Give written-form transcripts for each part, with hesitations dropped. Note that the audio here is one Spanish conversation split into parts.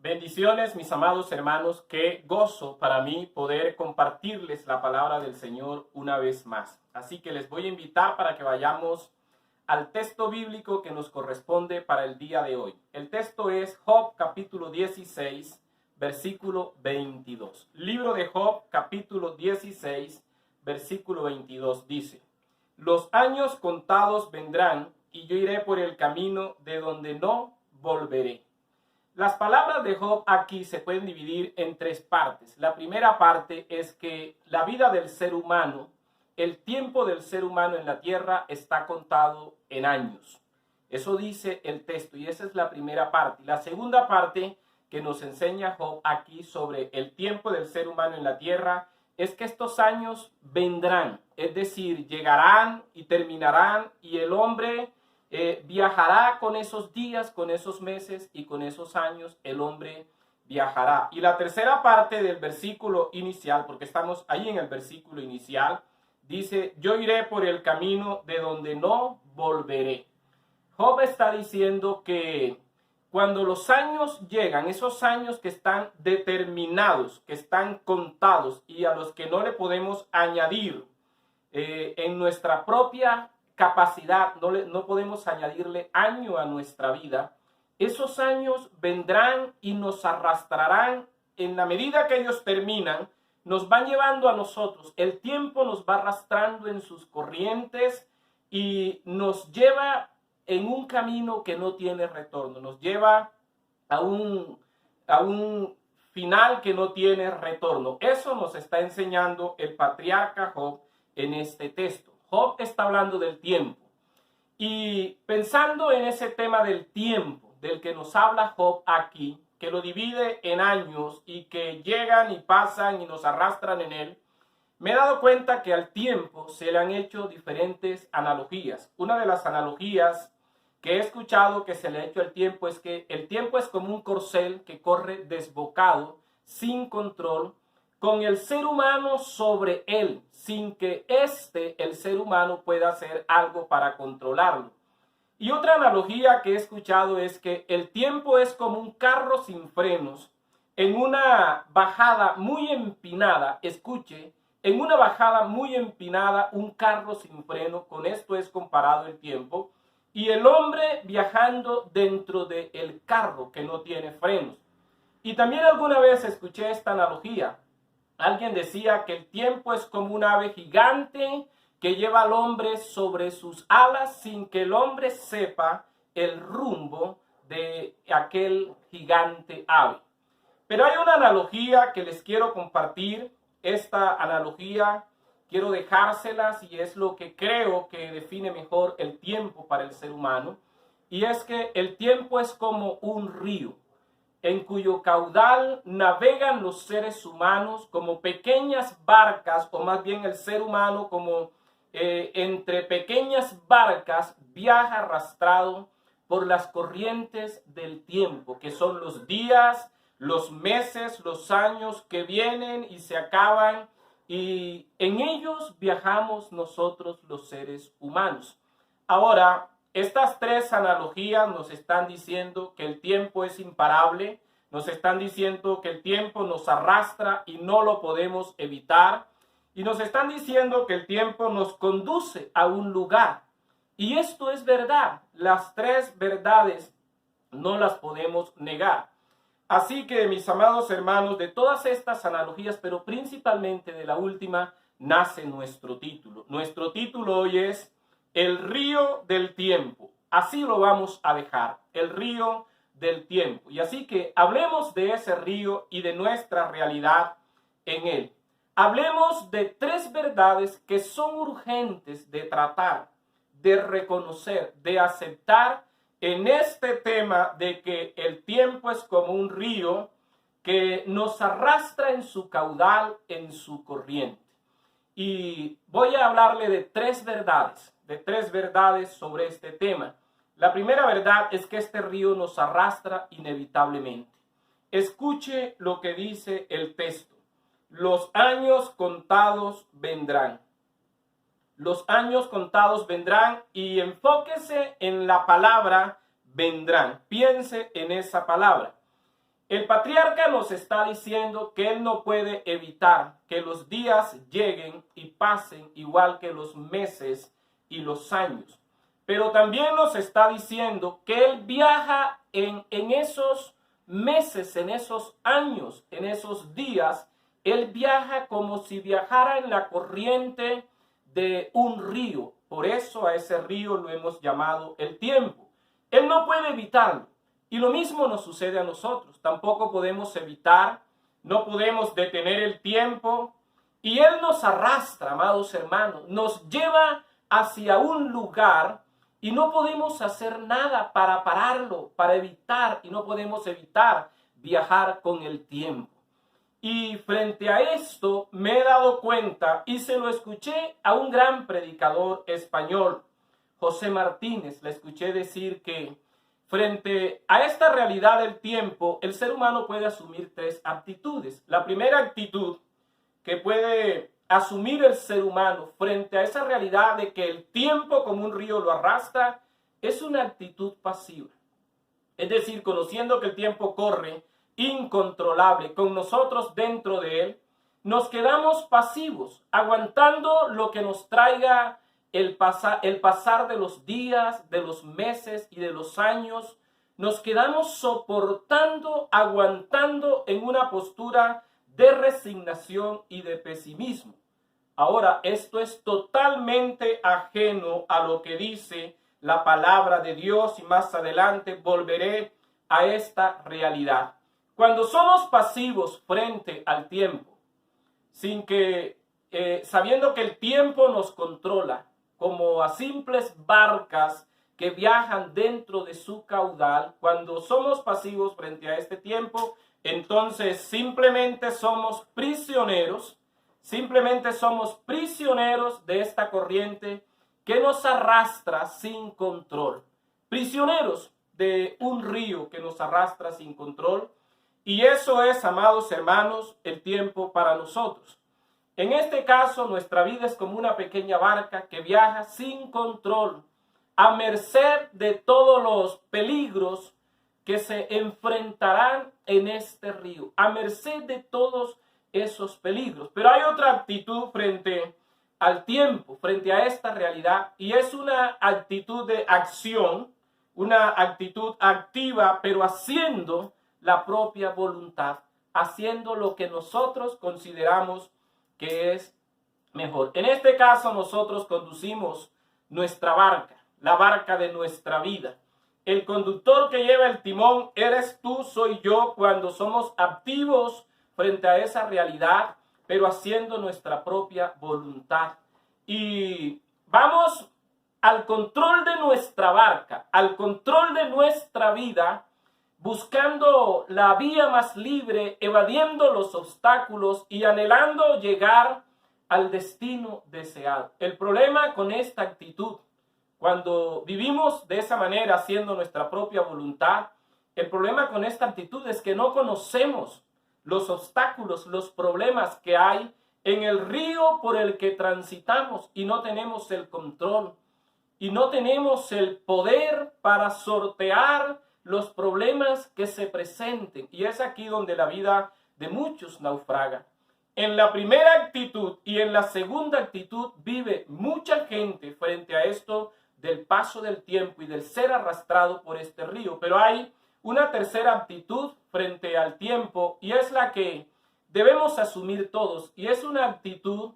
Bendiciones, mis amados hermanos, qué gozo para mí poder compartirles la palabra del Señor una vez más. Así que les voy a invitar para que vayamos al texto bíblico que nos corresponde para el día de hoy. El texto es Job capítulo 16, versículo 22. Libro de Job capítulo 16, versículo 22 dice: Los años contados vendrán y yo iré por el camino de donde no volveré. Las palabras de Job aquí se pueden dividir en tres partes. La primera parte es que la vida del ser humano, el tiempo del ser humano en la tierra está contado en años. Eso dice el texto y esa es la primera parte. La segunda parte que nos enseña Job aquí sobre el tiempo del ser humano en la tierra es que estos años vendrán, es decir, llegarán y terminarán y el hombre viajará con esos días, con esos meses y con esos años, el hombre viajará. Y la tercera parte del versículo inicial, porque estamos ahí en el versículo inicial, dice: yo iré por el camino de donde no volveré. Job está diciendo que cuando los años llegan, esos años que están determinados, que están contados y a los que no le podemos añadir en nuestra propia capacidad, no podemos añadirle año a nuestra vida, esos años vendrán y nos arrastrarán. En la medida que ellos terminan, nos van llevando a nosotros, el tiempo nos va arrastrando en sus corrientes y nos lleva en un camino que no tiene retorno, nos lleva a un final que no tiene retorno. Eso nos está enseñando el patriarca Job en este texto. Job está hablando del tiempo. Y pensando en ese tema del tiempo, del que nos habla Job aquí, que lo divide en años y que llegan y pasan y nos arrastran en él, me he dado cuenta que al tiempo se le han hecho diferentes analogías. Una de las analogías que he escuchado que se le ha hecho al tiempo es que el tiempo es como un corcel que corre desbocado, sin control, con el ser humano sobre él, sin que el ser humano, pueda hacer algo para controlarlo. Y otra analogía que he escuchado es que el tiempo es como un carro sin frenos, en una bajada muy empinada, escuche, en una bajada muy empinada, un carro sin freno, con esto es comparado el tiempo, y el hombre viajando dentro del carro que no tiene frenos. Y también alguna vez escuché esta analogía. Alguien decía que el tiempo es como un ave gigante que lleva al hombre sobre sus alas sin que el hombre sepa el rumbo de aquel gigante ave. Pero hay una analogía que les quiero compartir. Esta analogía quiero dejárselas y es lo que creo que define mejor el tiempo para el ser humano. Y es que el tiempo es como un río en cuyo caudal navegan los seres humanos como pequeñas barcas, o más bien el ser humano como entre pequeñas barcas viaja arrastrado por las corrientes del tiempo, que son los días, los meses, los años que vienen y se acaban, y en ellos viajamos nosotros los seres humanos. Ahora, estas tres analogías nos están diciendo que el tiempo es imparable, nos están diciendo que el tiempo nos arrastra y no lo podemos evitar, y nos están diciendo que el tiempo nos conduce a un lugar. Y esto es verdad, las tres verdades no las podemos negar. Así que, mis amados hermanos, de todas estas analogías, pero principalmente de la última, nace nuestro título. Nuestro título hoy es El río del tiempo. Así lo vamos a dejar, el río del tiempo. Y así que hablemos de ese río y de nuestra realidad en él. Hablemos de tres verdades que son urgentes de tratar, de reconocer, de aceptar en este tema de que el tiempo es como un río que nos arrastra en su caudal, en su corriente. Y voy a hablarle de tres verdades sobre este tema. La primera verdad es que este río nos arrastra inevitablemente. Escuche lo que dice el texto. Los años contados vendrán. Los años contados vendrán, y enfóquese en la palabra vendrán. Piense en esa palabra. El patriarca nos está diciendo que él no puede evitar que los días lleguen y pasen igual que los meses y los años. Pero también nos está diciendo que él viaja en esos meses, en esos años, en esos días. Él viaja como si viajara en la corriente de un río. Por eso a ese río lo hemos llamado el tiempo. Él no puede evitarlo. Y lo mismo nos sucede a nosotros. Tampoco podemos evitar, no podemos detener el tiempo. Y Él nos arrastra, amados hermanos, nos lleva hacia un lugar y no podemos hacer nada para pararlo, para evitar, y no podemos evitar viajar con el tiempo. Y frente a esto me he dado cuenta y se lo escuché a un gran predicador español, José Martínez. Le escuché decir que frente a esta realidad del tiempo, el ser humano puede asumir tres actitudes. La primera actitud que puede asumir el ser humano frente a esa realidad de que el tiempo como un río lo arrastra es una actitud pasiva. Es decir, conociendo que el tiempo corre incontrolable con nosotros dentro de él, nos quedamos pasivos, aguantando lo que nos traiga el pasar de los días, de los meses y de los años. Nos quedamos soportando, aguantando en una postura de resignación y de pesimismo. Ahora, esto es totalmente ajeno a lo que dice la palabra de Dios y más adelante volveré a esta realidad. Cuando somos pasivos frente al tiempo, sabiendo que el tiempo nos controla, como a simples barcas que viajan dentro de su caudal, cuando somos pasivos frente a este tiempo, entonces simplemente somos prisioneros de esta corriente que nos arrastra sin control. Prisioneros de un río que nos arrastra sin control. Y eso es, amados hermanos, el tiempo para nosotros. En este caso, nuestra vida es como una pequeña barca que viaja sin control, a merced de todos los peligros que se enfrentarán en este río, a merced de todos esos peligros. Pero hay otra actitud frente al tiempo, frente a esta realidad, y es una actitud de acción, una actitud activa, pero haciendo la propia voluntad, haciendo lo que nosotros consideramos que es mejor. En este caso, nosotros conducimos nuestra barca, la barca de nuestra vida. El conductor que lleva el timón eres tú, soy yo, cuando somos activos frente a esa realidad, pero haciendo nuestra propia voluntad. Y vamos al control de nuestra barca, al control de nuestra vida, buscando la vía más libre, evadiendo los obstáculos y anhelando llegar al destino deseado. El problema con esta actitud, cuando vivimos de esa manera, haciendo nuestra propia voluntad, el problema con esta actitud es que no conocemos los obstáculos, los problemas que hay en el río por el que transitamos y no tenemos el control y no tenemos el poder para sortear los problemas que se presenten. Y es aquí donde la vida de muchos naufraga. En la primera actitud y en la segunda actitud vive mucha gente frente a esto del paso del tiempo y del ser arrastrado por este río. Pero hay una tercera actitud frente al tiempo y es la que debemos asumir todos. Y es una actitud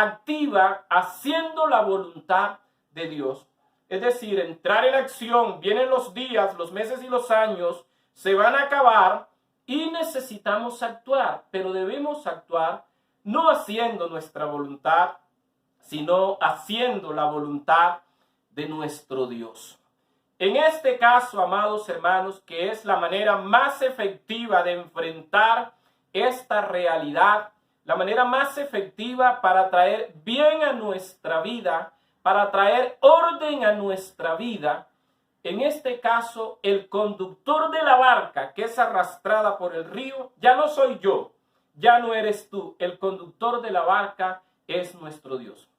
activa, haciendo la voluntad de Dios. Es decir, entrar en acción. Vienen los días, los meses y los años, se van a acabar y necesitamos actuar, pero debemos actuar no haciendo nuestra voluntad, sino haciendo la voluntad de nuestro Dios. En este caso, amados hermanos, que es la manera más efectiva de enfrentar esta realidad, la manera más efectiva para traer bien a nuestra vida, para traer orden a nuestra vida. En este caso, el conductor de la barca que es arrastrada por el río, ya no soy yo, ya no eres tú. El conductor de la barca es nuestro Dios.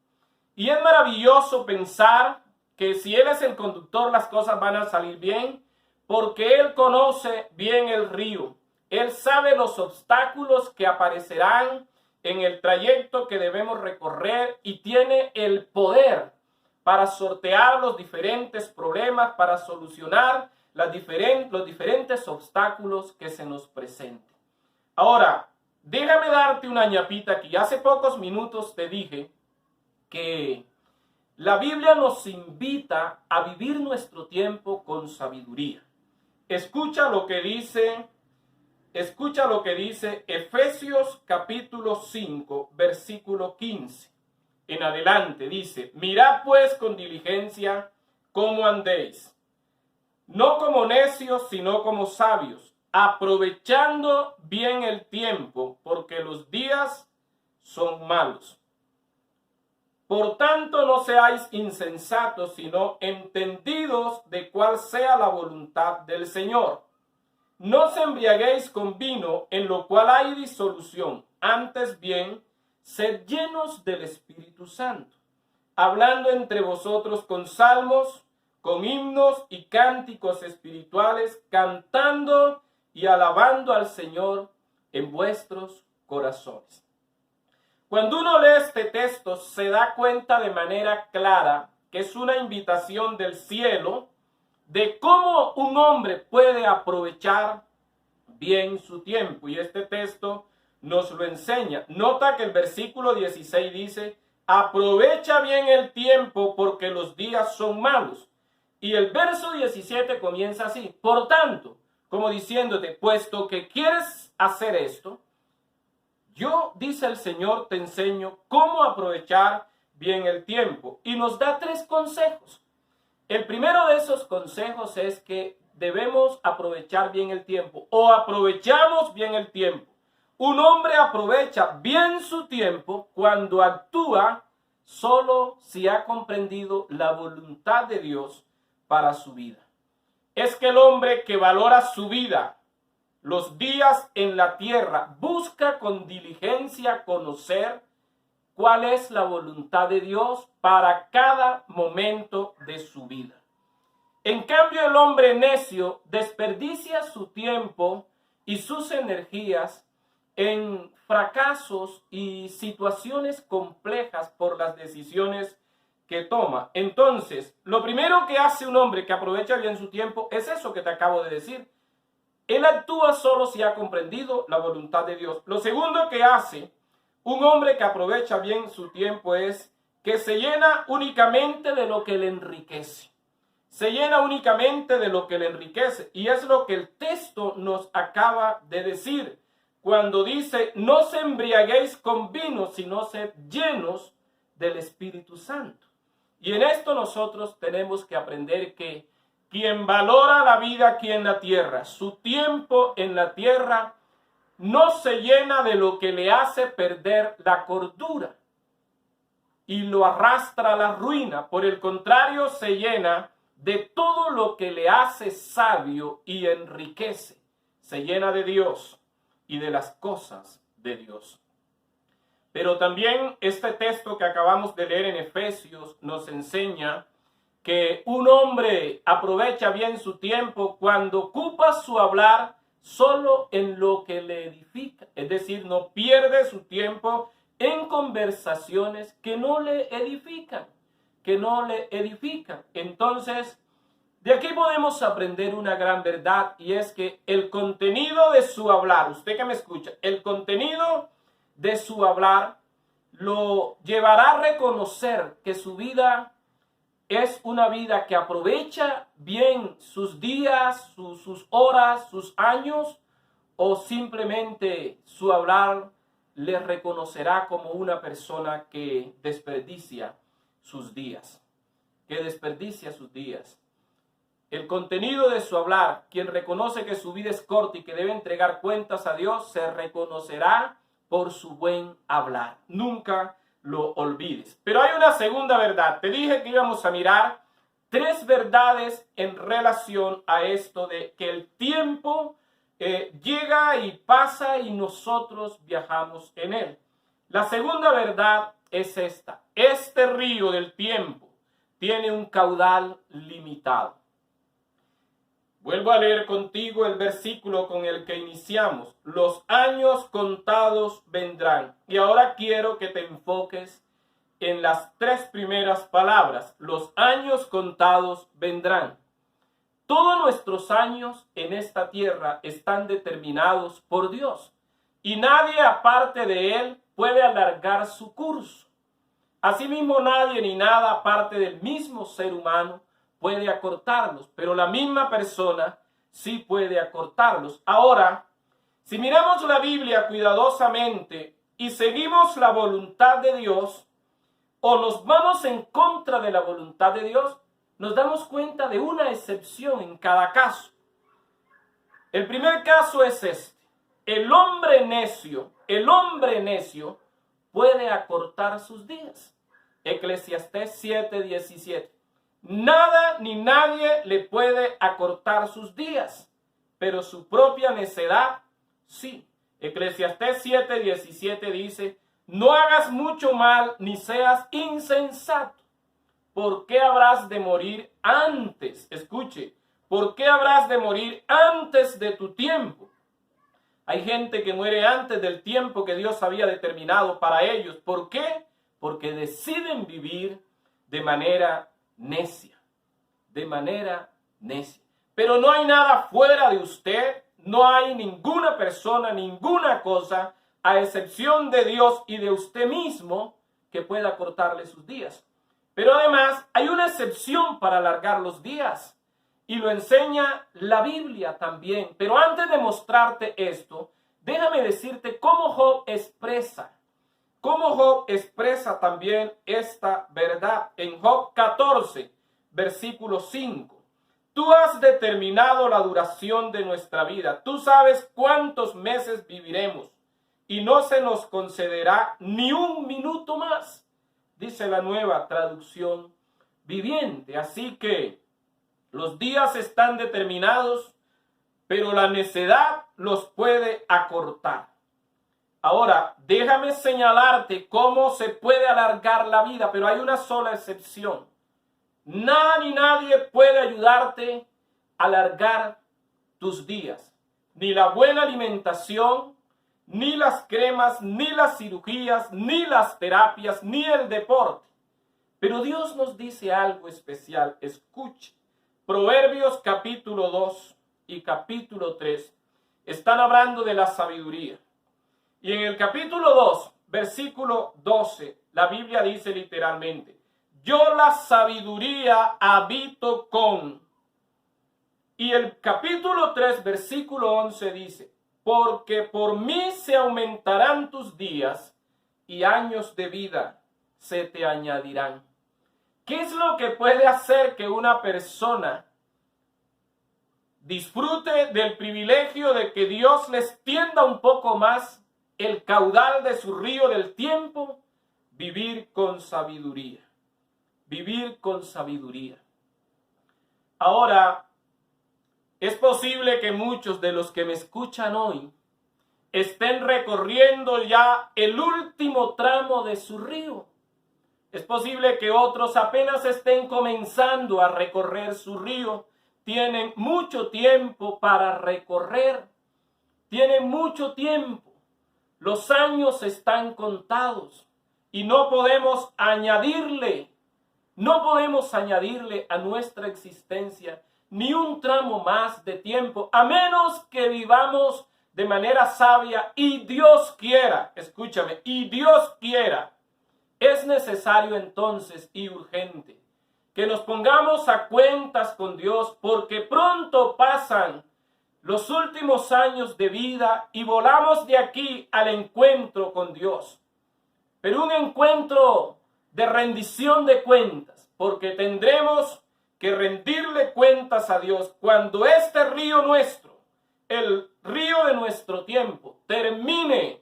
Y es maravilloso pensar que si Él es el conductor, las cosas van a salir bien, porque Él conoce bien el río. Él sabe los obstáculos que aparecerán en el trayecto que debemos recorrer y tiene el poder para sortear los diferentes problemas, para solucionar los diferentes obstáculos que se nos presenten. Ahora, déjame darte una ñapita aquí. Hace pocos minutos te dije que la Biblia nos invita a vivir nuestro tiempo con sabiduría. Escucha lo que dice Efesios capítulo 5, versículo 15. En adelante dice: mirad pues con diligencia cómo andéis, no como necios, sino como sabios, aprovechando bien el tiempo, porque los días son malos. Por tanto, no seáis insensatos, sino entendidos de cuál sea la voluntad del Señor. No os embriaguéis con vino, en lo cual hay disolución, antes bien, sed llenos del Espíritu Santo, hablando entre vosotros con salmos, con himnos y cánticos espirituales, cantando y alabando al Señor en vuestros corazones. Cuando uno lee este texto, se da cuenta de manera clara que es una invitación del cielo de cómo un hombre puede aprovechar bien su tiempo. Y este texto nos lo enseña. Nota que el versículo 16 dice: aprovecha bien el tiempo porque los días son malos. Y el verso 17 comienza así: por tanto, como diciéndote, puesto que quieres hacer esto, yo, dice el Señor, te enseño cómo aprovechar bien el tiempo. Y nos da 3 consejos. El primero de esos consejos es que debemos aprovechar bien el tiempo, o aprovechamos bien el tiempo. Un hombre aprovecha bien su tiempo cuando actúa solo si ha comprendido la voluntad de Dios para su vida. Es que el hombre que valora su vida, los días en la tierra, busca con diligencia conocer cuál es la voluntad de Dios para cada momento de su vida. En cambio, el hombre necio desperdicia su tiempo y sus energías en fracasos y situaciones complejas por las decisiones que toma. Entonces, lo primero que hace un hombre que aprovecha bien su tiempo es eso que te acabo de decir. Él actúa solo si ha comprendido la voluntad de Dios. Lo segundo que hace un hombre que aprovecha bien su tiempo es que se llena únicamente de lo que le enriquece. Se llena únicamente de lo que le enriquece. Y es lo que el texto nos acaba de decir cuando dice: no se embriaguéis con vino, sino sed llenos del Espíritu Santo. Y en esto nosotros tenemos que aprender que quien valora la vida aquí en la tierra, su tiempo en la tierra, no se llena de lo que le hace perder la cordura y lo arrastra a la ruina. Por el contrario, se llena de todo lo que le hace sabio y enriquece. Se llena de Dios y de las cosas de Dios. Pero también este texto que acabamos de leer en Efesios nos enseña que un hombre aprovecha bien su tiempo cuando ocupa su hablar solo en lo que le edifica. Es decir, no pierde su tiempo en conversaciones que no le edifican. Entonces, de aquí podemos aprender una gran verdad, y es que el contenido de su hablar, usted que me escucha, el contenido de su hablar lo llevará a reconocer que su vida es una vida que aprovecha bien sus días, sus horas, sus años, o simplemente su hablar le reconocerá como una persona que desperdicia sus días. El contenido de su hablar, quien reconoce que su vida es corta y que debe entregar cuentas a Dios, se reconocerá por su buen hablar. Nunca lo olvides. Pero hay una segunda verdad. Te dije que íbamos a mirar 3 verdades en relación a esto de que el tiempo llega y pasa y nosotros viajamos en él. La segunda verdad es esta: este río del tiempo tiene un caudal limitado. Vuelvo a leer contigo el versículo con el que iniciamos. Los años contados vendrán. Y ahora quiero que te enfoques en las tres primeras palabras. Los años contados vendrán. Todos nuestros años en esta tierra están determinados por Dios. Y nadie aparte de Él puede alargar su curso. Asimismo, nadie ni nada aparte del mismo ser humano puede acortarlos, pero la misma persona sí puede acortarlos. Ahora, si miramos la Biblia cuidadosamente y seguimos la voluntad de Dios, o nos vamos en contra de la voluntad de Dios, nos damos cuenta de una excepción en cada caso. El primer caso es este. El hombre necio puede acortar sus días. Eclesiastés 7:17. Nada ni nadie le puede acortar sus días, pero su propia necedad sí. Eclesiastés 7:17 dice: no hagas mucho mal ni seas insensato. ¿Por qué habrás de morir antes? Escuche, ¿por qué habrás de morir antes de tu tiempo? Hay gente que muere antes del tiempo que Dios había determinado para ellos. ¿Por qué? Porque deciden vivir de manera necia. Pero no hay nada fuera de usted, no hay ninguna persona, ninguna cosa, a excepción de Dios y de usted mismo, que pueda cortarle sus días. Pero además hay una excepción para alargar los días, y lo enseña la Biblia también. Pero antes de mostrarte esto, déjame decirte cómo Job expresa también esta verdad. En Job 14, versículo 5. Tú has determinado la duración de nuestra vida. Tú sabes cuántos meses viviremos y no se nos concederá ni un minuto más, dice la Nueva Traducción Viviente. Así que los días están determinados, pero la necedad los puede acortar. Ahora, déjame señalarte cómo se puede alargar la vida, pero hay una sola excepción. Nada ni nadie puede ayudarte a alargar tus días. Ni la buena alimentación, ni las cremas, ni las cirugías, ni las terapias, ni el deporte. Pero Dios nos dice algo especial. Escuche. Proverbios capítulo 2 y capítulo 3 están hablando de la sabiduría. Y en el capítulo 2, versículo 12, la Biblia dice literalmente: yo la sabiduría habito con. Y el capítulo 3, versículo 11 dice: porque por mí se aumentarán tus días y años de vida se te añadirán. ¿Qué es lo que puede hacer que una persona disfrute del privilegio de que Dios le extienda un poco más el caudal de su río del tiempo? Vivir con sabiduría. Vivir con sabiduría. Ahora, es posible que muchos de los que me escuchan hoy estén recorriendo ya el último tramo de su río. Es posible que otros apenas estén comenzando a recorrer su río. Tienen mucho tiempo para recorrer. Tienen mucho tiempo. Los años están contados y no podemos añadirle a nuestra existencia ni un tramo más de tiempo, a menos que vivamos de manera sabia y Dios quiera. Escúchame, y Dios quiera. Es necesario entonces y urgente que nos pongamos a cuentas con Dios, porque pronto pasan los últimos años de vida y volamos de aquí al encuentro con Dios. Pero un encuentro de rendición de cuentas, porque tendremos que rendirle cuentas a Dios cuando este río nuestro, el río de nuestro tiempo, termine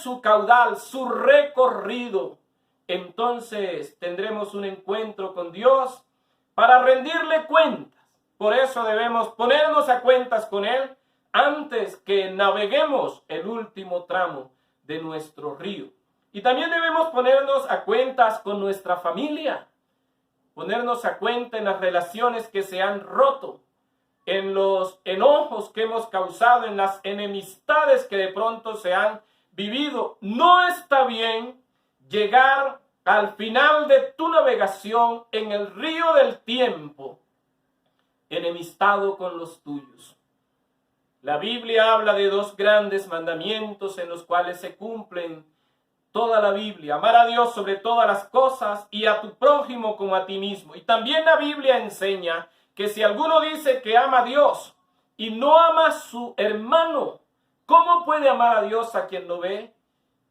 su caudal, su recorrido. Entonces tendremos un encuentro con Dios para rendirle cuentas. Por eso debemos ponernos a cuentas con Él antes que naveguemos el último tramo de nuestro río. Y también debemos ponernos a cuentas con nuestra familia, ponernos a cuenta en las relaciones que se han roto, en los enojos que hemos causado, en las enemistades que de pronto se han vivido. No está bien llegar al final de tu navegación en el río del tiempo enemistado con los tuyos. La Biblia habla de dos grandes mandamientos en los cuales se cumplen toda la Biblia: amar a Dios sobre todas las cosas y a tu prójimo como a ti mismo. Y también la Biblia enseña que si alguno dice que ama a Dios y no ama a su hermano, ¿cómo puede amar a Dios a quien no ve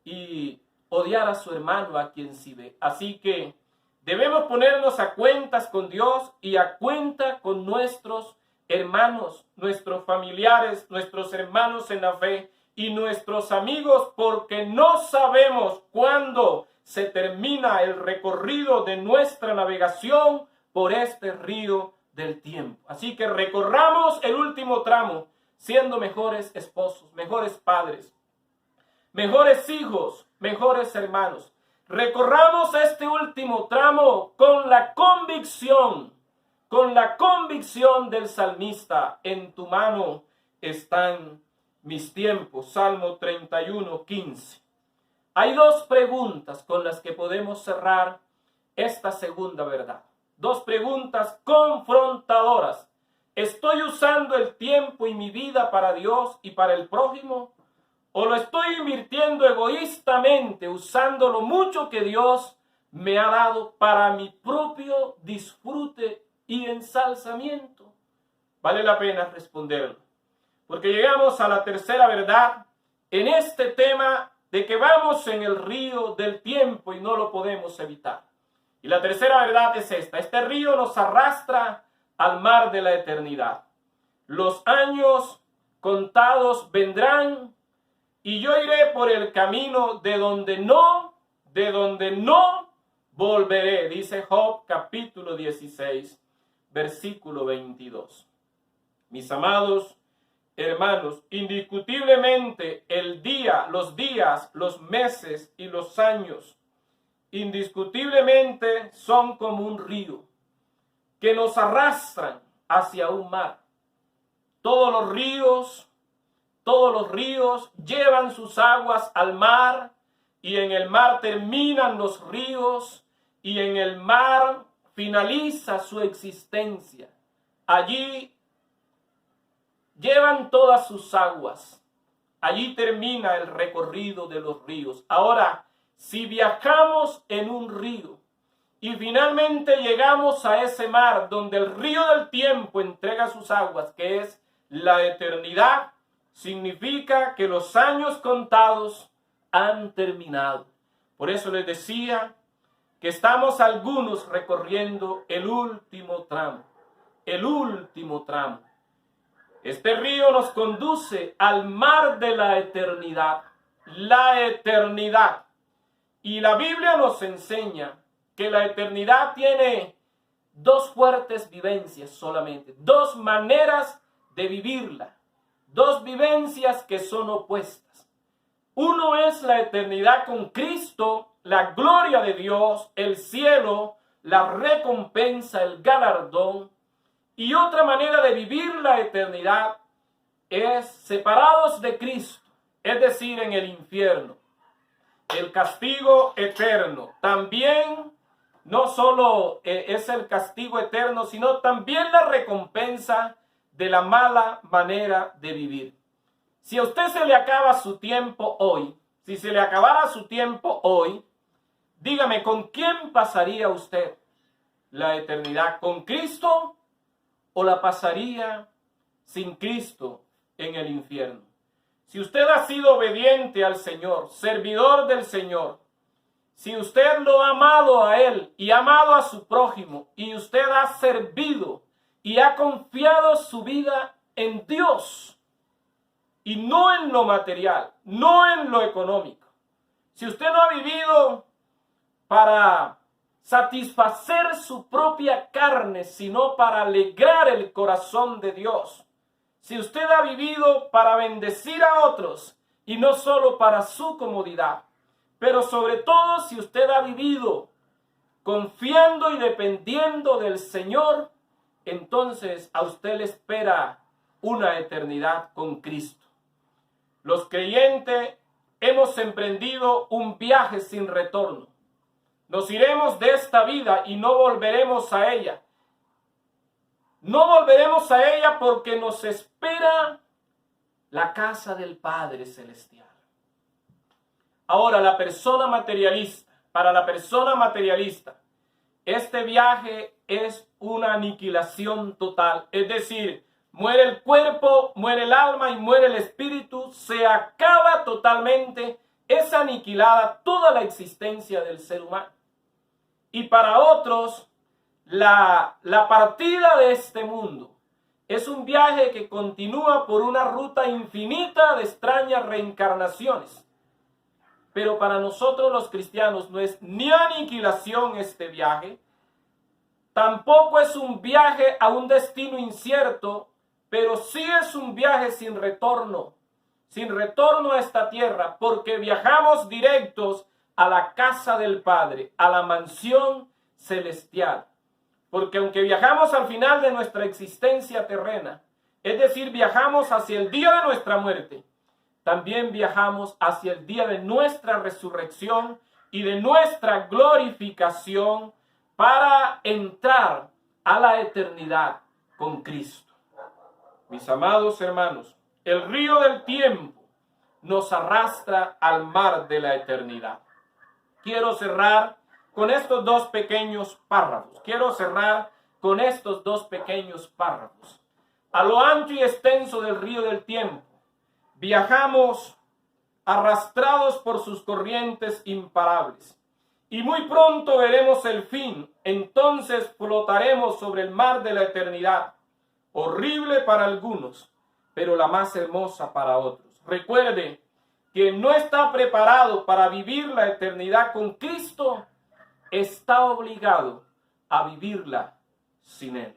y odiar a su hermano a quien sí ve? Así que debemos ponernos a cuentas con Dios y a cuenta con nuestros hermanos, nuestros familiares, nuestros hermanos en la fe y nuestros amigos, porque no sabemos cuándo se termina el recorrido de nuestra navegación por este río del tiempo. Así que recorramos el último tramo siendo mejores esposos, mejores padres, mejores hijos, mejores hermanos. Recorramos este último tramo con la convicción del salmista: en tu mano están mis tiempos. Salmo 31:15. Hay dos preguntas con las que podemos cerrar esta segunda verdad. Dos preguntas confrontadoras. ¿Estoy usando el tiempo y mi vida para Dios y para el prójimo? ¿O lo estoy invirtiendo egoístamente, usando lo mucho que Dios me ha dado para mi propio disfrute y ensalzamiento? Vale la pena responderlo, porque llegamos a la tercera verdad en este tema de que vamos en el río del tiempo y no lo podemos evitar. Y la tercera verdad es esta: este río nos arrastra al mar de la eternidad. Los años contados vendrán y yo iré por el camino de donde no volveré, dice Job capítulo 16, versículo 22. Mis amados hermanos, indiscutiblemente los días, los meses y los años, indiscutiblemente son como un río que nos arrastran hacia un mar. Todos los ríos llevan sus aguas al mar, y en el mar terminan los ríos, y en el mar finaliza su existencia. Allí llevan todas sus aguas. Allí termina el recorrido de los ríos. Ahora, si viajamos en un río y finalmente llegamos a ese mar donde el río del tiempo entrega sus aguas, que es la eternidad, significa que los años contados han terminado. Por eso les decía que estamos algunos recorriendo el último tramo. El último tramo. Este río nos conduce al mar de la eternidad. La eternidad. Y la Biblia nos enseña que la eternidad tiene dos fuertes vivencias solamente. Dos maneras de vivirla. Dos vivencias que son opuestas. Uno es la eternidad con Cristo, la gloria de Dios, el cielo, la recompensa, el galardón. Y otra manera de vivir la eternidad es separados de Cristo, es decir, en el infierno. El castigo eterno. También no solo es el castigo eterno, sino también la recompensa de la mala manera de vivir. Si a usted se le acaba su tiempo hoy, si se le acabara su tiempo hoy, dígame, ¿con quién pasaría usted la eternidad? ¿Con Cristo o la pasaría sin Cristo en el infierno? Si usted ha sido obediente al Señor, servidor del Señor, si usted lo ha amado a Él y ha amado a su prójimo, y usted ha servido y ha confiado su vida en Dios y no en lo material, no en lo económico. Si usted no ha vivido para satisfacer su propia carne, sino para alegrar el corazón de Dios. Si usted ha vivido para bendecir a otros y no solo para su comodidad, pero sobre todo si usted ha vivido confiando y dependiendo del Señor, entonces a usted le espera una eternidad con Cristo. Los creyentes hemos emprendido un viaje sin retorno. Nos iremos de esta vida y no volveremos a ella. No volveremos a ella porque nos espera la casa del Padre Celestial. Ahora, para la persona materialista, este viaje es una aniquilación total. Es decir, muere el cuerpo, muere el alma y muere el espíritu. Se acaba totalmente, es aniquilada toda la existencia del ser humano. Y para otros, la partida de este mundo es un viaje que continúa por una ruta infinita de extrañas reencarnaciones. Pero para nosotros los cristianos no es ni aniquilación este viaje, tampoco es un viaje a un destino incierto, pero sí es un viaje sin retorno a esta tierra, porque viajamos directos a la casa del Padre, a la mansión celestial. Porque aunque viajamos al final de nuestra existencia terrena, es decir, viajamos hacia el día de nuestra muerte, también viajamos hacia el día de nuestra resurrección y de nuestra glorificación para entrar a la eternidad con Cristo. Mis amados hermanos, el río del tiempo nos arrastra al mar de la eternidad. Quiero cerrar con estos dos pequeños párrafos. A lo ancho y extenso del río del tiempo, viajamos arrastrados por sus corrientes imparables. Y muy pronto veremos el fin. Entonces flotaremos sobre el mar de la eternidad. Horrible para algunos, pero la más hermosa para otros. Recuerde que no está preparado para vivir la eternidad con Cristo, está obligado a vivirla sin Él.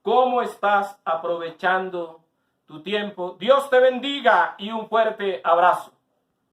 ¿Cómo estás aprovechando tu tiempo? Dios te bendiga y un fuerte abrazo.